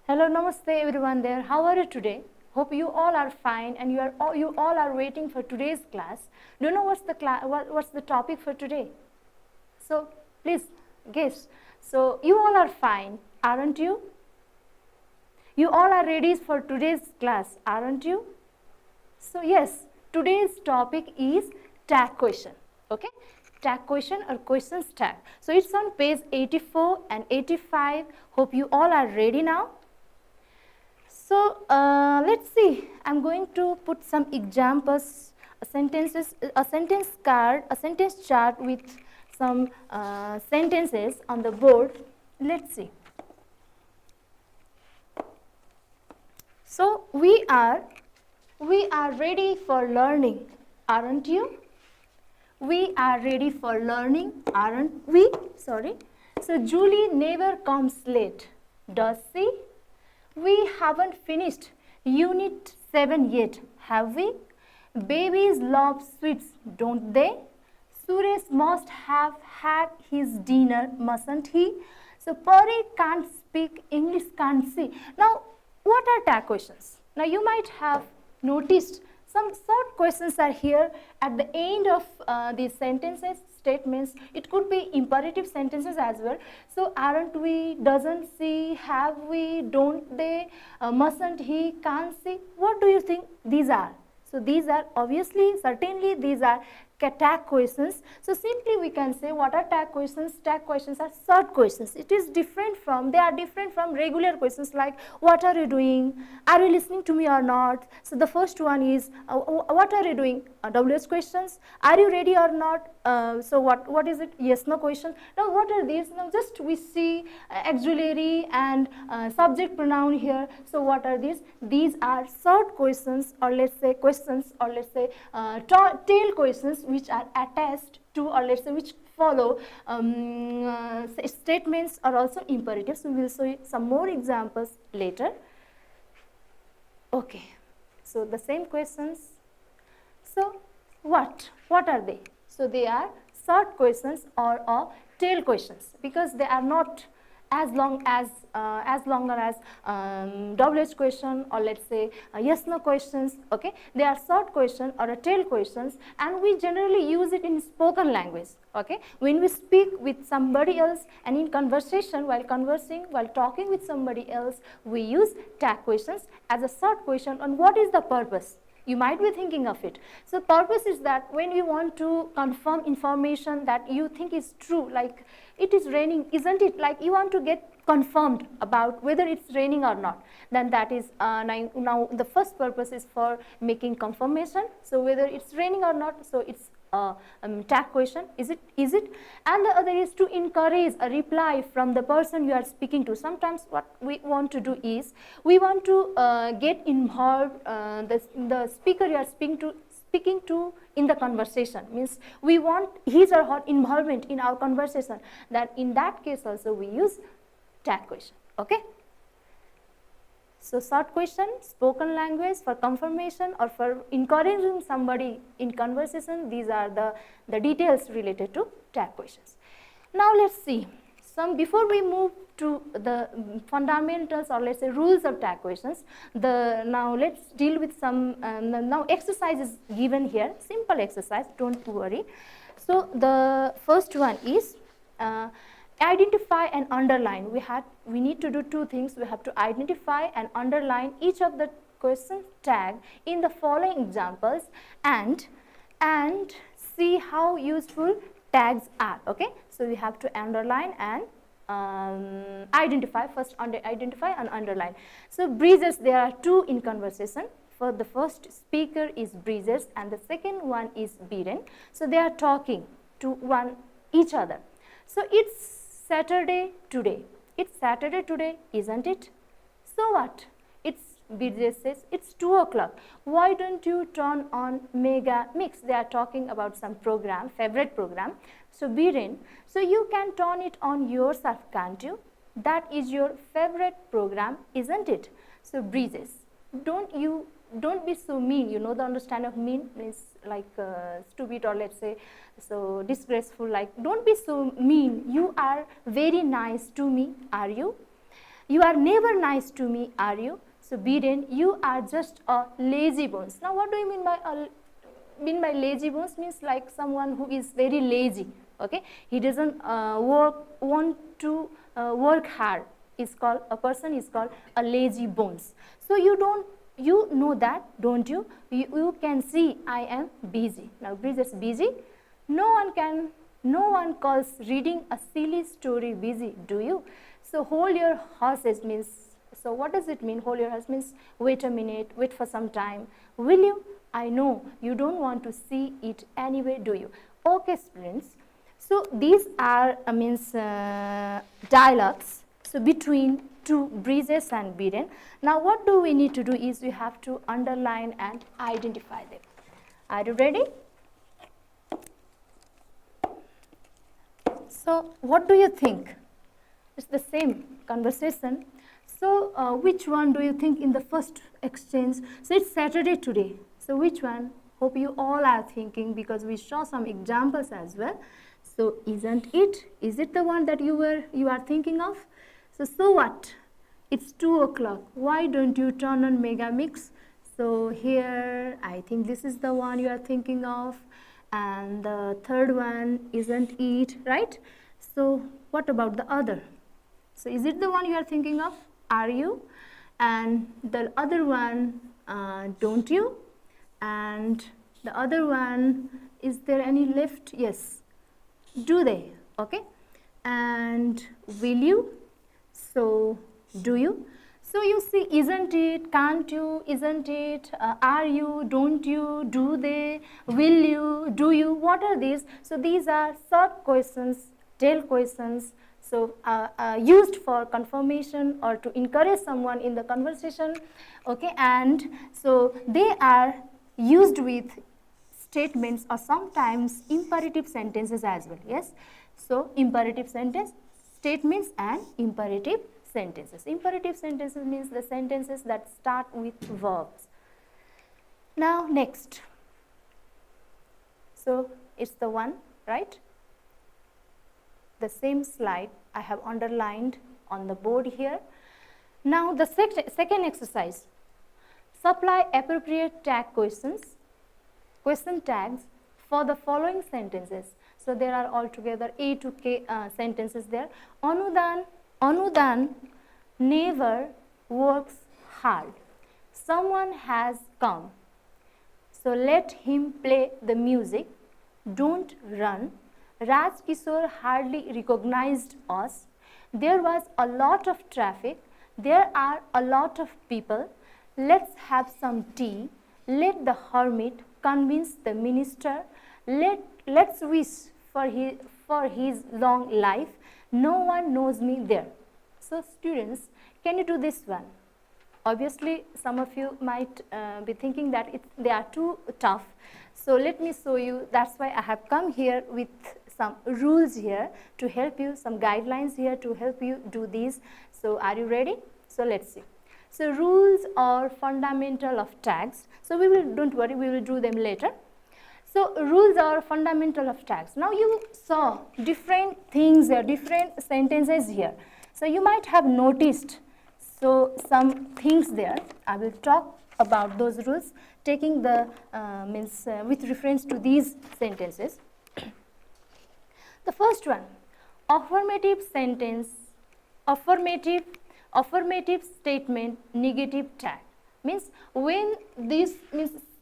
Hello, namaste everyone there. How are you today? Hope you all are fine and you all are waiting for today's class. Do you know what's the topic for today? So please guess. So you all are fine, aren't you? You all are ready for today's class, aren't you? So yes, today's topic is tag question. Okay, tag question or questions tag. So it's on page 84 and 85. Hope you all are ready now. So let's see. I'm going to put some examples, a sentence chart with some sentences on the board. Let's see. So we are ready for learning, aren't you? We are ready for learning, aren't we? Sorry. So Julie never comes late, does she? We haven't finished Unit 7 yet, have we? Babies love sweets, don't they? Suresh must have had his dinner, mustn't he? So Pari can't speak English, can't she? Now, what are tag questions? Now, you might have noticed some short questions are here at the end of these sentences, statements. It could be imperative sentences as well. So aren't we, doesn't she, have we, don't they, mustn't he, can't she? What do you think these are? So these are obviously, certainly these are tag questions. So simply we can say what are tag questions? Tag questions are short questions. It is different from, they are different from regular questions like what are you doing? Are you listening to me or not? So the first one is what are you doing? WH questions. Are you ready or not? So what is it? Yes, no question. Now what are these? Now just we see auxiliary and subject pronoun here. So what are these? These are short questions, or let's say questions, or let's say tail questions which are attached to, or let's say which follow statements or also imperatives. We will show some more examples later. Okay, so the same questions. So what are they? So they are short questions or tail questions, because they are not as long as WH question, or let's say yes no questions. Okay, they are short question or a tail questions, and we generally use it in spoken language. Okay, when we speak with somebody else and in conversation, while talking with somebody else, we use tag questions as a short question on what is the purpose. You might be thinking of it. So purpose is that when you want to confirm information that you think is true, like it is raining, isn't it? Like you want to get confirmed about whether it's raining or not. Then that is now the first purpose is for making confirmation. So whether it's raining or not, so it's tag question, is it? And the other is to encourage a reply from the person you are speaking to. Sometimes what we want to do is we want to get involved the speaker you are speaking to in the conversation, means we want his or her involvement in our conversation. That in that case also we use tag question. Okay. So short question, spoken language for confirmation or for encouraging somebody in conversation. These are the details related to tag questions. Now let's see some, before we move to the fundamentals or let's say rules of tag questions. Now let's deal with some now exercise is given here, simple exercise, don't worry. So the first one is identify and underline. We need to do two things. We have to identify and underline each of the question tag in the following examples and see how useful tags are. Okay, so we have to underline and identify. First identify and underline. So breezes, there are two in conversation. For the first speaker is breezes and the second one is Biren. So they are talking to each other. So it's Saturday today. It's Saturday today, isn't it? So what? It's Birjes says it's 2 o'clock. Why don't you turn on Mega Mix? They are talking about some program, favorite program. So Biren, so you can turn it on yourself, can't you? That is your favorite program, isn't it? So Breezes, don't be so mean. You know the understanding of mean is like stupid or let's say so disgraceful. Like don't be so mean. You are very nice to me, are you? You are never nice to me, are you? So Biden, you are just a lazy bones. Now what do you mean by lazy bones? Means like someone who is very lazy. Okay, he doesn't want to work hard. Is called a person is called a lazy bones. So you know that, don't you? You can see I am busy. Now just busy. No one calls reading a silly story busy, do you? So hold your horses means, so what does it mean? Hold your horses means wait a minute, wait for some time. Will you? I know you don't want to see it anyway, do you? Okay, students. So these are dialogues. So between two Breezes and Biden. Now what do we need to do is we have to underline and identify them. Are you ready? So what do you think? It's the same conversation. So which one do you think in the first exchange? So it's Saturday today. So which one? Hope you all are thinking, because we saw some examples as well. So isn't it? Is it the one that you are thinking of? So what? It's 2 o'clock. Why don't you turn on Megamix? So here I think this is the one you are thinking of, and the third one, isn't it, right? So what about the other? So is it the one you are thinking of? Are you? And the other one, don't you? And the other one, is there any left? Yes. Do they? Okay. And will you? So do you? So you see, isn't it, can't you, isn't it, are you, don't you, do they, will you, do you, what are these? So these are short questions, tail questions, so used for confirmation or to encourage someone in the conversation, okay, and so they are used with statements or sometimes imperative sentences as well, yes. So imperative sentence, statements and imperative sentences. Imperative sentences means the sentences that start with verbs. Now next, so it's the one, right? The same slide I have underlined on the board here. Now the second exercise, supply appropriate tag questions, question tags for the following sentences. So there are altogether A to K sentences there. Anudan never works hard. Someone has come. So let him play the music. Don't run. Raj Kishore hardly recognized us. There was a lot of traffic. There are a lot of people. Let's have some tea. Let the hermit convince the minister. Let's wish for his long life. No one knows me there. So students, can you do this one? Obviously, some of you might be thinking that they are too tough. So let me show you. That's why I have come here with some rules here to help you, some guidelines here to help you do these. So are you ready? So let's see. So rules are fundamental of tags. So don't worry, we will do them later. So rules are fundamental of tags. Now you saw different things here, different sentences here. So you might have noticed some things there. I will talk about those rules taking the with reference to these sentences. The first one, affirmative sentence, affirmative statement, negative tag. Means when these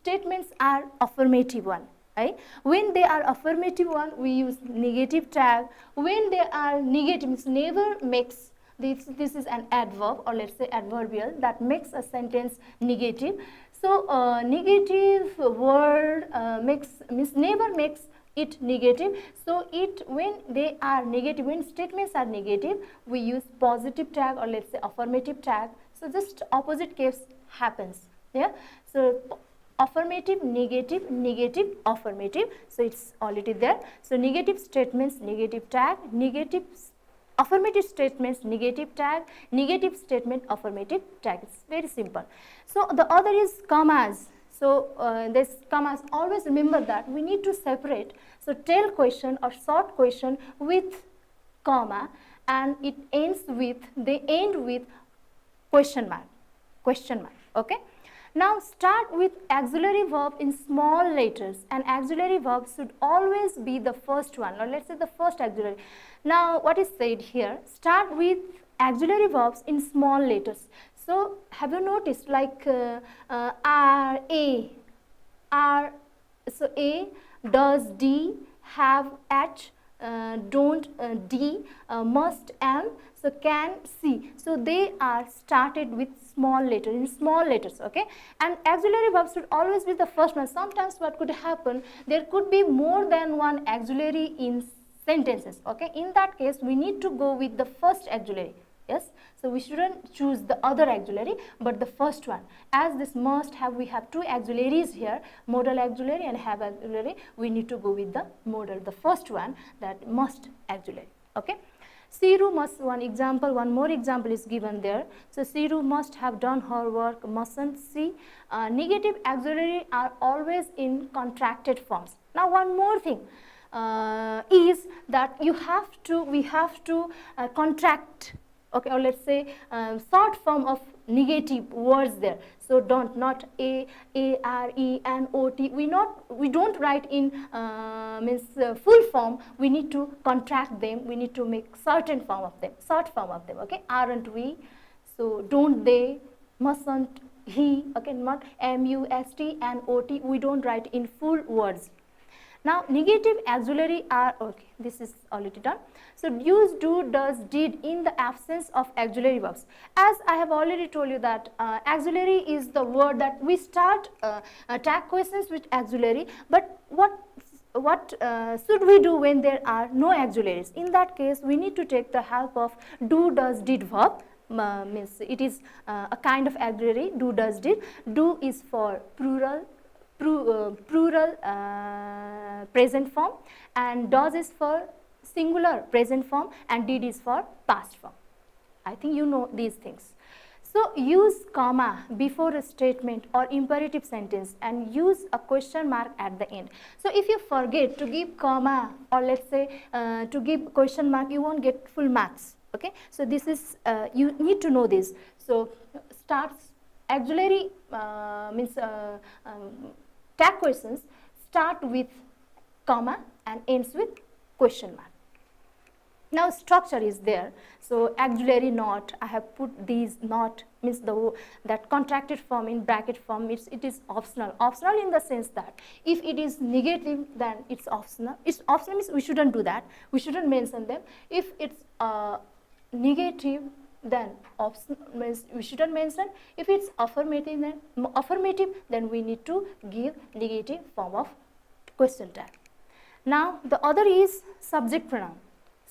statements are affirmative one. Right? When they are affirmative one, we use negative tag. When they are negative, means never makes, this is an adverb, or let's say adverbial, that makes a sentence negative. So negative word means never makes it negative. So when they are negative, when statements are negative, we use positive tag, or let's say affirmative tag. So just opposite case happens. Yeah. So affirmative, negative, negative, affirmative. So it's already there. So negative statements, negative tag, negative affirmative statements, negative tag, negative statement, affirmative tag. It's very simple. So the other is commas. So this commas, always remember that we need to separate. So tail question or short question with comma, and it ends with, they end with question mark, okay. Now start with auxiliary verb in small letters, and auxiliary verb should always be the first one, or let's say the first auxiliary. Now what is said here, start with auxiliary verbs in small letters. So have you noticed, like R, A, R, so A, does, D, have, H, don't, D, must, am, so can, see. So they are started with small letters, in small letters, okay. And auxiliary verbs should always be the first one. Sometimes what could happen, there could be more than one auxiliary in sentences, okay. In that case, we need to go with the first auxiliary. Yes, so we shouldn't choose the other auxiliary, but the first one. As this must have, we have two auxiliaries here, modal auxiliary and have auxiliary. We need to go with the modal, the first one, that must auxiliary, okay. Siru must, one more example is given there. So Siru must have done her work, mustn't see. Negative auxiliary are always in contracted forms. Now one more thing is that we have to contract, okay, or let's say short form of negative words there. So don't, not A, R, E, and O, T. We don't write in full form. We need to contract them. We need to make certain form of them, short form of them. Okay, aren't we? So don't they, mustn't he. Okay, not must and ot. We don't write in full words. Now negative auxiliary are, okay, this is already done. So use do, does, did in the absence of auxiliary verbs. As I have already told you that auxiliary is the word that we start tag questions with auxiliary, but what should we do when there are no auxiliaries? In that case, we need to take the help of do, does, did verb. Means it is a kind of auxiliary, do, does, did. Do is for plural present form, and does is for singular present form, and did is for past form. I think you know these things. So use comma before a statement or imperative sentence and use a question mark at the end. So if you forget to give comma, or let's say to give question mark, you won't get full marks, okay. So this is you need to know this. So starts auxiliary tag questions start with comma and ends with question mark. Now structure is there. So auxiliary not, I have put these not, means that contracted form in bracket form, it is optional. Optional in the sense that if it is negative, then it's optional. It's optional means we shouldn't do that. We shouldn't mention them. If it's negative, then optional means we shouldn't mention. If it's affirmative, then we need to give negative form of question tag. Now the other is subject pronoun.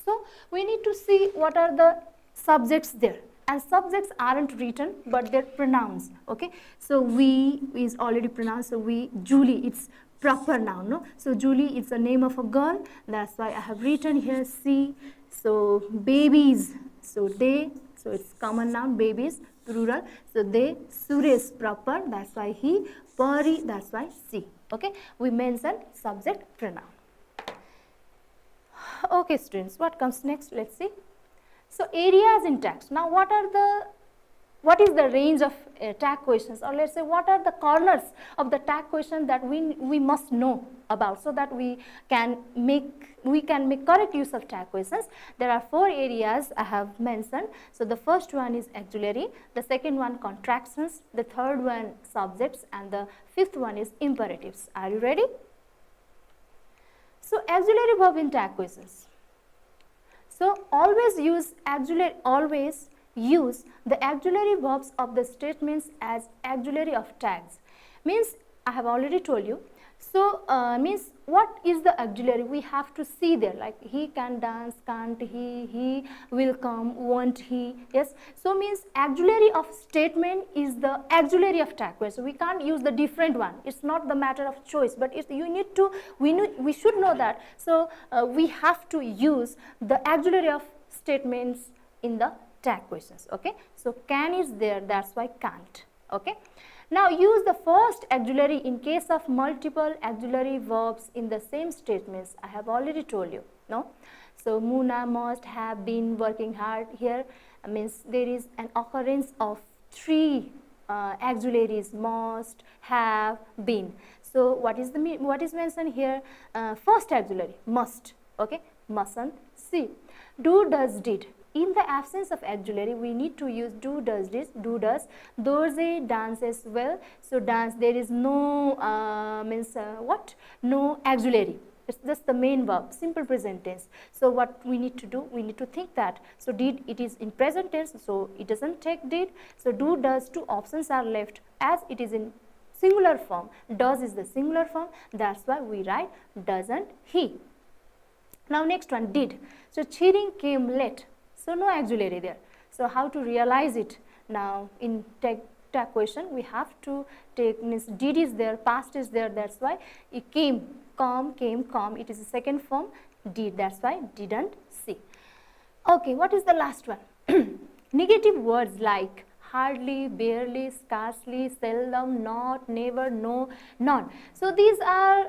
So we need to see what are the subjects there, and subjects aren't written but they're pronouns, okay. So we is already pronounced, so we, Julie, it's proper noun, no. So Julie is the name of a girl, that's why I have written here C. So babies, so they, so it's common noun, babies plural, so they, Suresh proper, that's why he, Pari, that's why she, okay. We mention subject pronoun. Okay students, what comes next? Let's see. So areas in text. Now what is the range of tag questions, or let's say what are the corners of the tag question that we must know about, so that we can make correct use of tag questions. There are 4 areas I have mentioned. So the first one is auxiliary, the second one contractions, the third one subjects, and the fifth one is imperatives. Are you ready? So auxiliary verb in tag questions. So always use the auxiliary verbs of the statements as auxiliary of tags. Means I have already told you. So means what is the auxiliary? We have to see there, like he can dance, can't he will come, won't he, yes. So means auxiliary of statement is the auxiliary of tag question. So we can't use the different one. It's not the matter of choice, but we should know that. So we have to use the auxiliary of statements in the tag questions, okay. So can is there, that's why can't, okay. Now use the first auxiliary in case of multiple auxiliary verbs in the same statements. I have already told you, no. So Muna must have been working hard. Here means there is an occurrence of three auxiliaries, must, have, been. So what is mentioned here? First auxiliary, must. Okay, mustn't see. Do, does, did. In the absence of auxiliary, we need to use do, does, did, do, does. Dorje dances well. So dance, there is no what? No auxiliary. It's just the main verb, simple present tense. So what we need to do? We need to think that. So did, it is in present tense, so it doesn't take did. So do, does, two options are left as it is in singular form. Does is the singular form. That's why we write doesn't he. Now next one, did. So Chiring came late. So no auxiliary there. So how to realize it? Now in tag question we have to take, means did is there, past is there, that's why it came, come, it is the second form, did, that's why didn't see. Okay, what is the last one? Negative words like hardly, barely, scarcely, seldom, not, never, no, none. So these are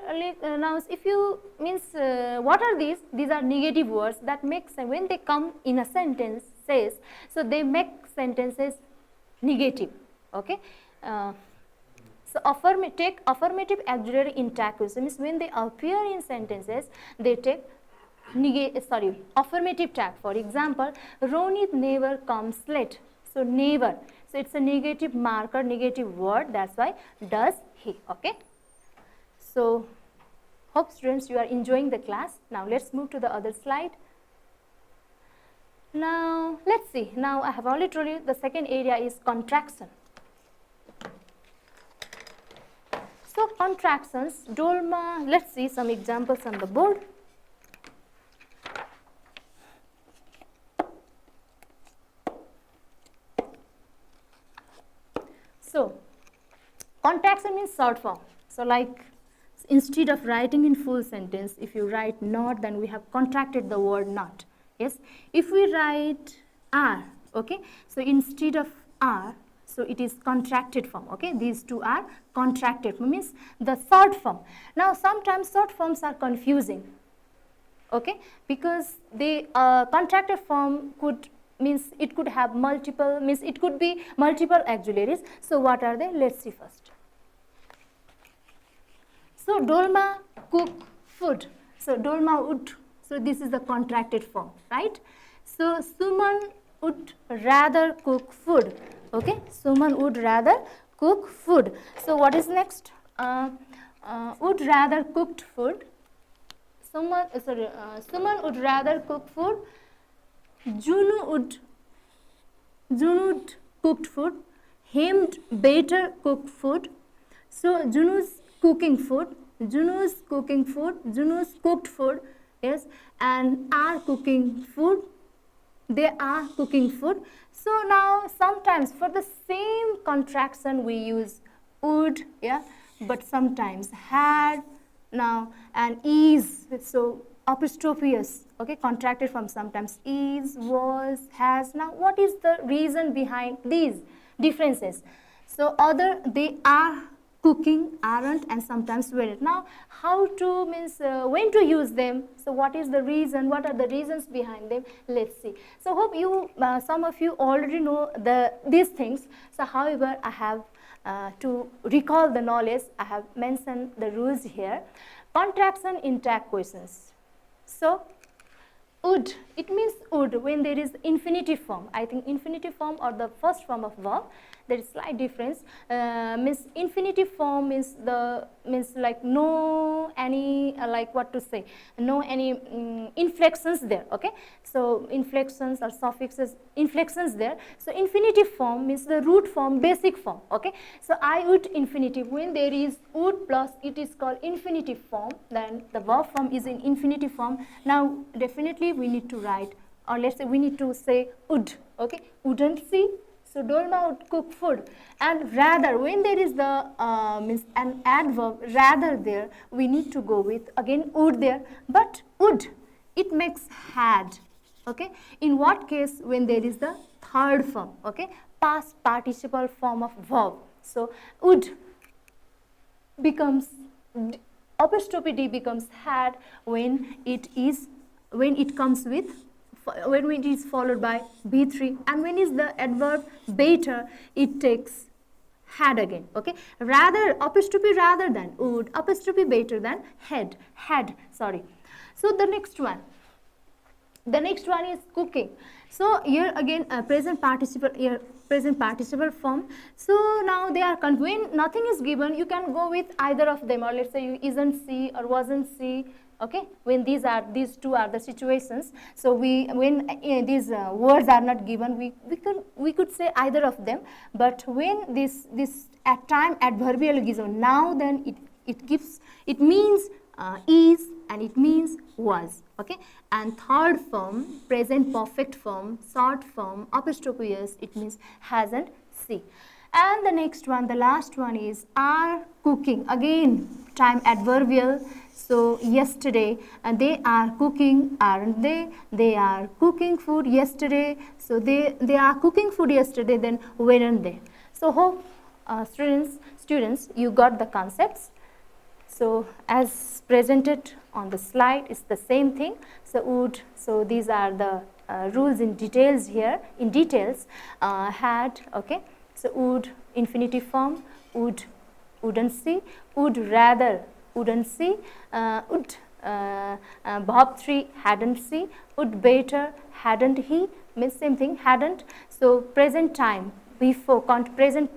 nouns. If you means what are these? These are negative words that make sense when they come in a sentence. Says so they make sentences negative. Okay. So take affirmative auxiliary in tag question means when they appear in sentences they take affirmative tag. For example, Ronit never comes late. So never. So it's a negative marker, negative word. That's why does he. Okay. So hope students you are enjoying the class. Now let's move to the other slide. Now let's see. Now I have already told you the second area is contraction. So contractions, Dolma. Let's see some examples on the board. So, contraction means short form. So, like instead of writing in full sentence, if you write not, then we have contracted the word not. Yes. If we write are, okay. So, instead of are, so it is contracted form. Okay. These two are contracted form, means the short form. Now, sometimes short forms are confusing. Okay, because the contracted form could means it could have multiple, means it could be multiple auxiliaries. So what are they? Let's see first. So Dolma cook food. So Dolma would. So this is the contracted form, right? So Suman would rather cook food. Okay, Suman would rather cook food. So what is next? Would rather cooked food. Suman would rather cook food. Junu would cooked food. Hemd better cook food. So Junu's cooking food. Junu's cooked food. Yes, and are cooking food. They are cooking food. So now sometimes for the same contraction we use would, yeah, but sometimes had now and is. So apostropheous, okay, contracted from sometimes is, was, has. Now what is the reason behind these differences? So they are cooking, aren't, and sometimes weren't. Now how to means when to use them? So what is the reason? What are the reasons behind them? Let's see. So hope you some of you already know these things. So however I have to recall the knowledge, I have mentioned the rules here. Contraction in tag questions. So would, it means would when there is infinitive form. I think infinitive form or the first form of verb, there is slight difference. Means infinitive form means like no any like what to say, no any inflections there. Okay, so inflections or suffixes, inflections there. So infinitive form means the root form, basic form. Okay, so I would infinitive when there is would plus it is called infinitive form. Then the verb form is in infinitive form. Now definitely we need to write, or let's say we need to say would. Okay, wouldn't see. So Dolma would cook food, and rather when there is the means an adverb rather there, we need to go with again would there, but would it makes had. Okay, in what case? When there is the third form, okay, past participle form of verb. So would becomes apostrophe d becomes had when it is when it comes with, when it is followed by B3, and when is the adverb better, it takes had again. Okay, rather, apostrophe rather than, would, apostrophe better than, had, sorry. So the next one is cooking. So here again present participle, here present participle form. So now they are when nothing is given, you can go with either of them, or let's say you isn't see or wasn't see. Okay, when these two are the situations. So when these words are not given, we could say either of them. But when this at time adverbial is given now, then it means is, and it means was. Okay, and third form, present perfect form, short form, apostrophe s, it means hasn't, see. And the next one, the last one is are cooking, again time adverbial. So yesterday, and they are cooking, aren't they? They are cooking food yesterday. So they are cooking food yesterday, then weren't they? So hope students you got the concepts. So as presented on the slide, it's the same thing. So would, so these are the rules in details here, in details. Had, okay, so would, infinitive form, would, wouldn't see, would rather, wouldn't see, would Bob 3 hadn't see, would better, hadn't he, means same thing, hadn't. So present time, before, present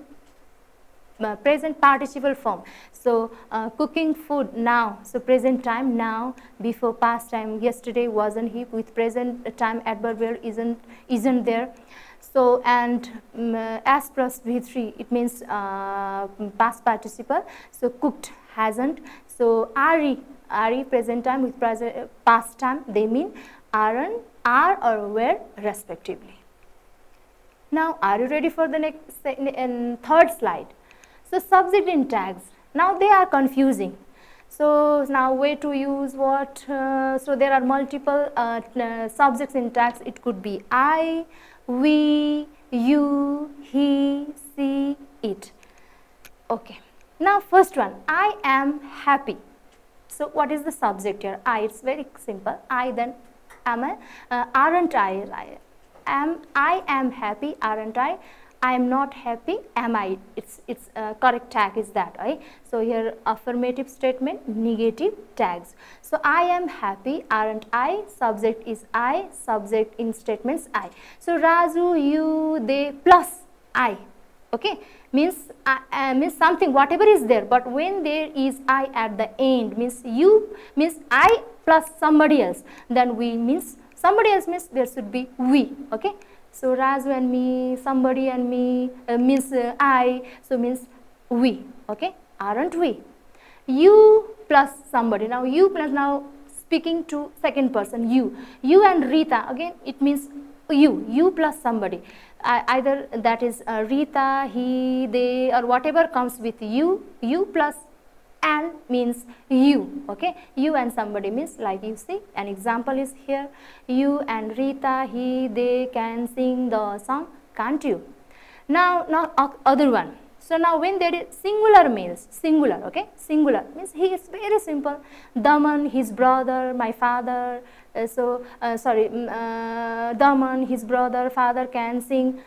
participle form. So cooking food now, so present time now, before past time, yesterday wasn't he, with present time adverbial isn't there. So and as plus V3, it means past participle. So cooked hasn't. So are present time with present past time, they mean aren't, are or were respectively. Now are you ready for the next third slide? So subject in tags, now they are confusing. So now way to use what, so there are multiple subjects in tags. It could be I, we, you, he, she, it. Okay, now first one, I am happy. So what is the subject here? I, it's very simple. I, then am I, aren't I am happy, aren't I? I am not happy, am I? It's correct tag is that, right? So here affirmative statement, negative tags. So I am happy, aren't I? Subject is I, subject in statements I. So Raju, you, they plus I. Okay, means means something, whatever is there, but when there is I at the end, means you, means I plus somebody else, then we means somebody else, means there should be we. Okay, so Raju and me, somebody and me, means I, so means we. Okay, aren't we? You plus somebody, now you plus, now speaking to second person, you and Rita, again it means you plus somebody, either that is Rita, he, they, or whatever comes with you plus and means you. Okay, you and somebody means, like you see an example is here, you and Rita, he, they can sing the song, can't you? Now other one. So now when there is singular means, singular, okay, singular means he is very simple. Daman, his brother, my father, Daman, his brother, father can sing,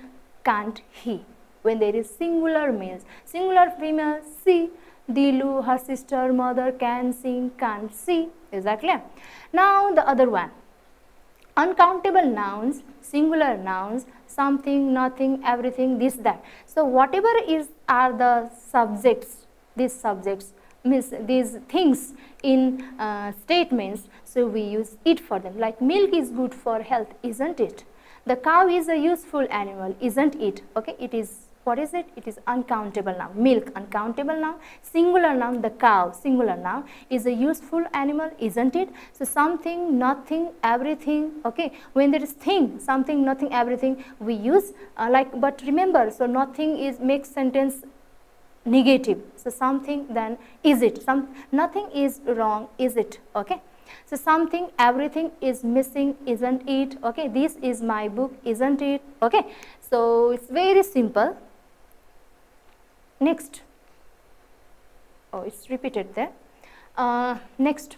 can't he? When there is singular males, singular female, she, Dilu, her sister, mother can sing, can't she? Is that clear? Now the other one, uncountable nouns, singular nouns, something, nothing, everything, this, that. So whatever are the subjects, these subjects means these things in statements, so we use it for them. Like milk is good for health, isn't it? The cow is a useful animal, isn't it? Okay, it is, what is it? It is uncountable noun. Milk, uncountable noun. Singular noun, the cow, singular noun, is a useful animal, isn't it? So something, nothing, everything. Okay, when there is thing, something, nothing, everything, we use like, but remember, so nothing is makes sentence negative. So something, then is it? Nothing is wrong, is it? Okay. So something, everything is missing, isn't it? Okay, this is my book, isn't it? Okay, so it's very simple. Next, oh, it's repeated there. Next,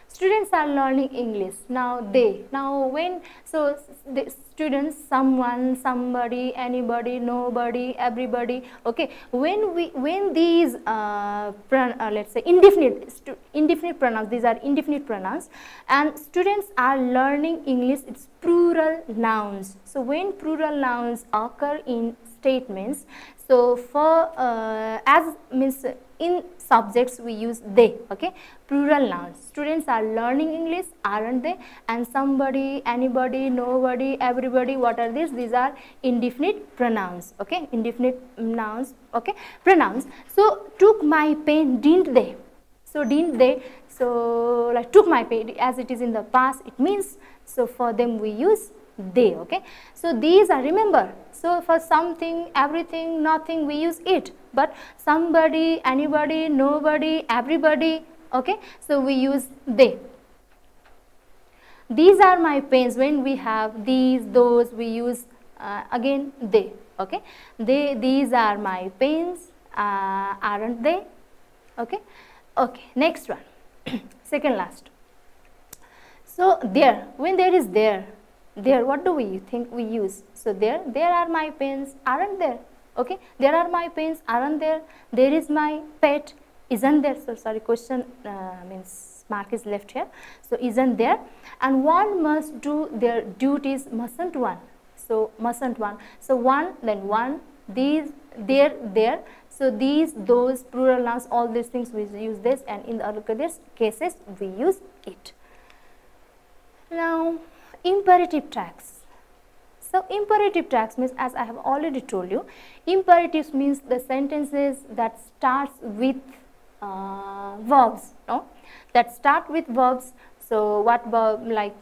Students are learning English. Now they. Now when, so the students, someone, somebody, anybody, nobody, everybody. Okay. When these let's say indefinite pronouns, these are indefinite pronouns, and students are learning English, it's plural nouns. So when plural nouns occur in statements, so for as means in subjects we use they. Okay, plural nouns. Students are learning English, aren't they? And somebody, anybody, nobody, everybody, what are these? These are indefinite pronouns. Okay, indefinite nouns. Okay, pronouns. So took my pen, didn't they? So didn't they? So like took my pen, as it is in the past, it means, so for them we use they. Okay, so these are, remember, so for something, everything, nothing, we use it, but somebody, anybody, nobody, everybody, okay, so we use they. These are my pens. When we have these, those, we use again they. Okay, these are my pens, aren't they? Okay, okay, next one. Second last. So there, when there is there, what do we think we use? So there are my pens, aren't there? Okay, there are my pens, aren't there? There is my pet, isn't there? So sorry, question means mark is left here. So isn't there? And one must do their duties, mustn't one? So mustn't one. So one, then one, these, there. So these, those, plural nouns, all these things we use this, and in the other cases we use it. Now imperative tracks. So imperative tracks means, as I have already told you, imperatives means the sentences that starts with verbs, no? That start with verbs. So what verb, like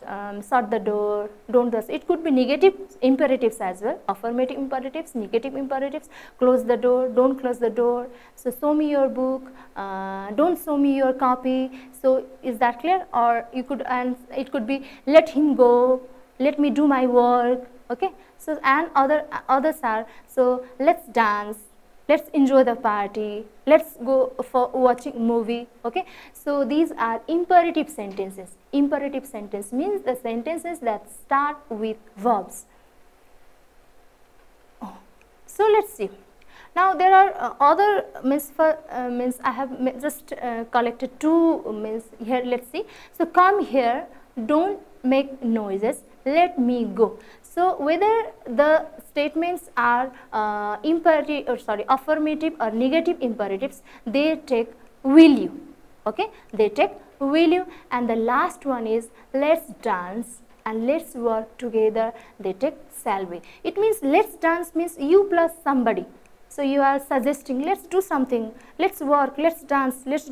shut the door, don't this. It could be negative imperatives as well, affirmative imperatives, negative imperatives, close the door, don't close the door. So show me your book, don't show me your copy. So is that clear? Or you could, and it could be let him go, let me do my work. Okay, so and others are, so let's dance, let's enjoy the party, let's go for watching movie. Okay, so these are imperative sentences. Imperative sentence means the sentences that start with verbs. So let's see. Now there are other means for means I have just collected two means here. Let's see. So come here, don't make noises, let me go. So whether the statements are imperative, or sorry, affirmative or negative imperatives, they take will you. Okay, they take will you. And the last one is let's dance and let's work together, they take shall we. It means let's dance means you plus somebody. So you are suggesting let's do something, let's work, let's dance, let's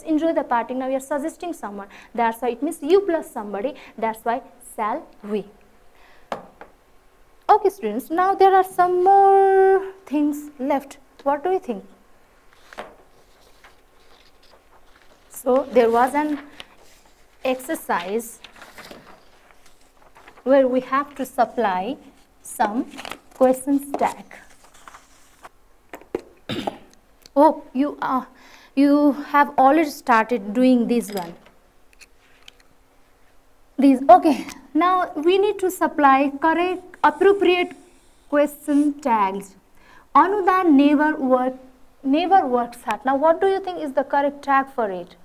enjoy the party. Now you are suggesting someone. That's why it means you plus somebody. That's why shall we. Okay students, now there are some more things left. What do you think? So there was an exercise where we have to supply some question stack. Oh, you have already started doing this one. These, okay. Now we need to supply correct, appropriate question tags. Anudan never works hard. Now what do you think is the correct tag for it?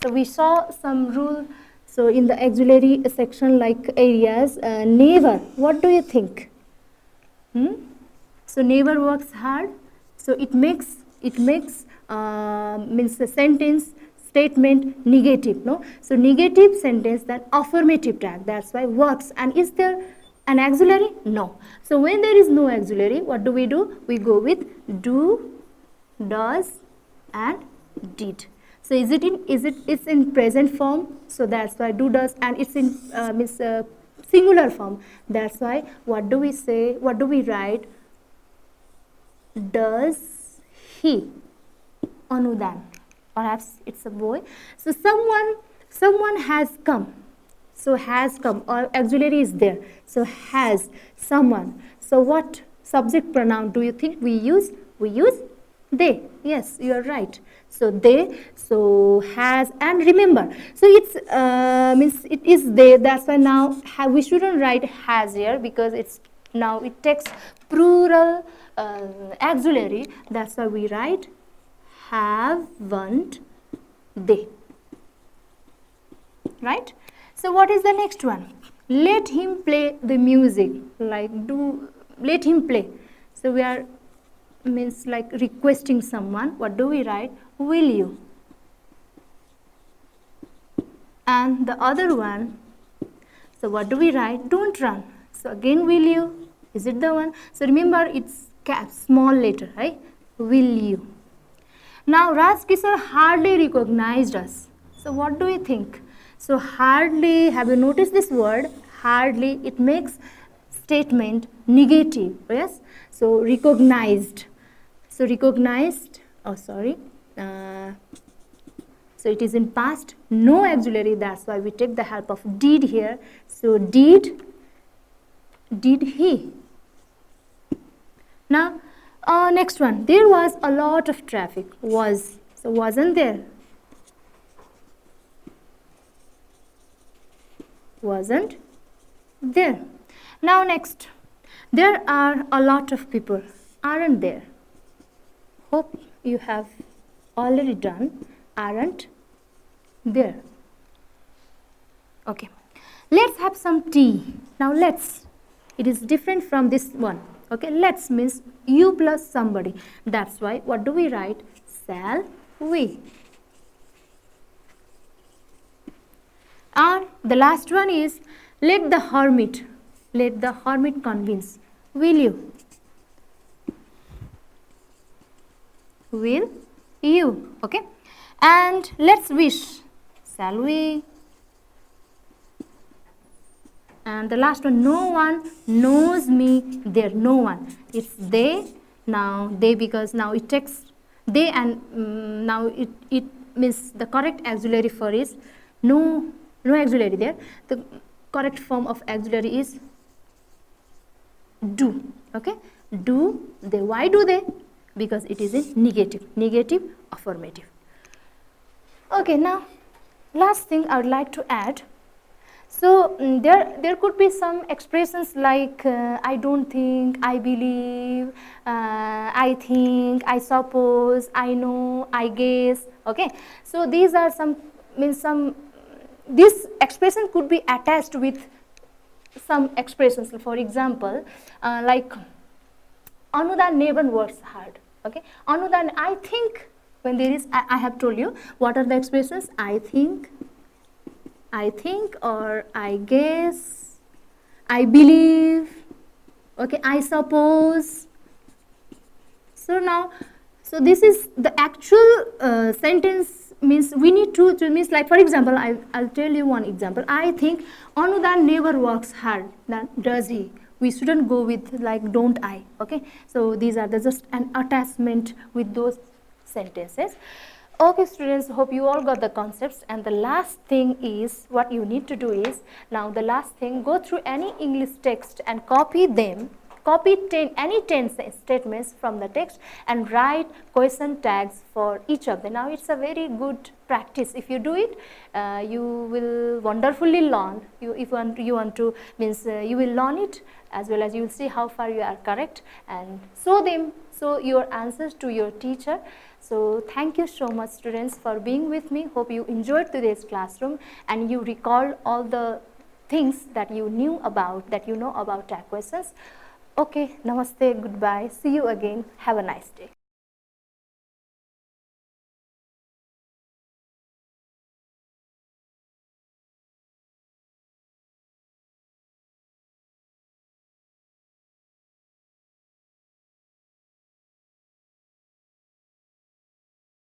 So we saw some rule. So in the auxiliary section like areas, never. What do you think? So never works hard. So it makes means the sentence statement negative, no? So negative sentence, then affirmative tag, that's why works. And is there an auxiliary? No. So when there is no auxiliary, what do? We go with do, does and did. So it's in present form, so that's why do, does, and it's in singular form, that's why what do we say, what do we write? Does he? Anudan. Perhaps it's a boy. So someone has come. So has come, or auxiliary is there. So has, someone. So what subject pronoun do you think we use? We use They, yes, you are right. So they, so has, and remember. So it's means it is they. That's why now we shouldn't write has here, because it's now it takes plural auxiliary. That's why we write haven't they. Right? So what is the next one? Let him play the music. Like let him play. So we are means like requesting someone. What do we write? Will you? And the other one, so what do we write? Don't run. So again, will you? Is it the one? So remember, it's cap, small letter, right? Will you? Now Raj Kishore hardly recognized us. So what do you think? So hardly, have you noticed this word? Hardly, it makes statement negative, yes? So recognized. So recognized, oh sorry, so it is in past, no auxiliary, that's why we take the help of did here. So did he? Now next one, there was a lot of traffic. Was, so wasn't there? Wasn't there. Now next, there are a lot of people. Aren't there? Hope you have already done. Aren't there. Okay, let's have some tea. Now let's, it is different from this one. Okay, let's means you plus somebody. That's why what do we write? Shall we? And the last one is let the hermit convince. Will you? Will you? Okay, and let's wish. Shall we? And the last one, no one knows me there. No one, it's they. Now they, because now it takes they, and now it means the correct auxiliary for is no auxiliary there. The correct form of auxiliary is do. Okay, do they. Why do they? Because it is a negative affirmative. Okay, now last thing I would like to add. So there could be some expressions like I don't think, I believe, I think, I suppose, I know, I guess. Okay, so these are some this expression could be attached with some expressions. For example, like Anudan never works hard. Okay, Anudan, I think, when there is I have told you what are the expressions. I think, or I guess, I believe, okay, I suppose. So now, so this is the actual sentence, means we need to means like, for example, I'll tell you one example. I think Anudan never works hard, does he? We shouldn't go with like don't I. Okay, so these are just an attachment with those sentences. Okay students, hope you all got the concepts. And the last thing is, what you need to do is, now the last thing, go through any English text and copy them, any 10 statements from the text and write question tags for each of them. Now it's a very good practice. If you do it, you will wonderfully learn. If you want to means you will learn it, as well as you will see how far you are correct, and show your answers to your teacher. So thank you so much students for being with me. Hope you enjoyed today's classroom and you recalled all the things that you know about tag questions. Okay, namaste, goodbye, see you again, have a nice day.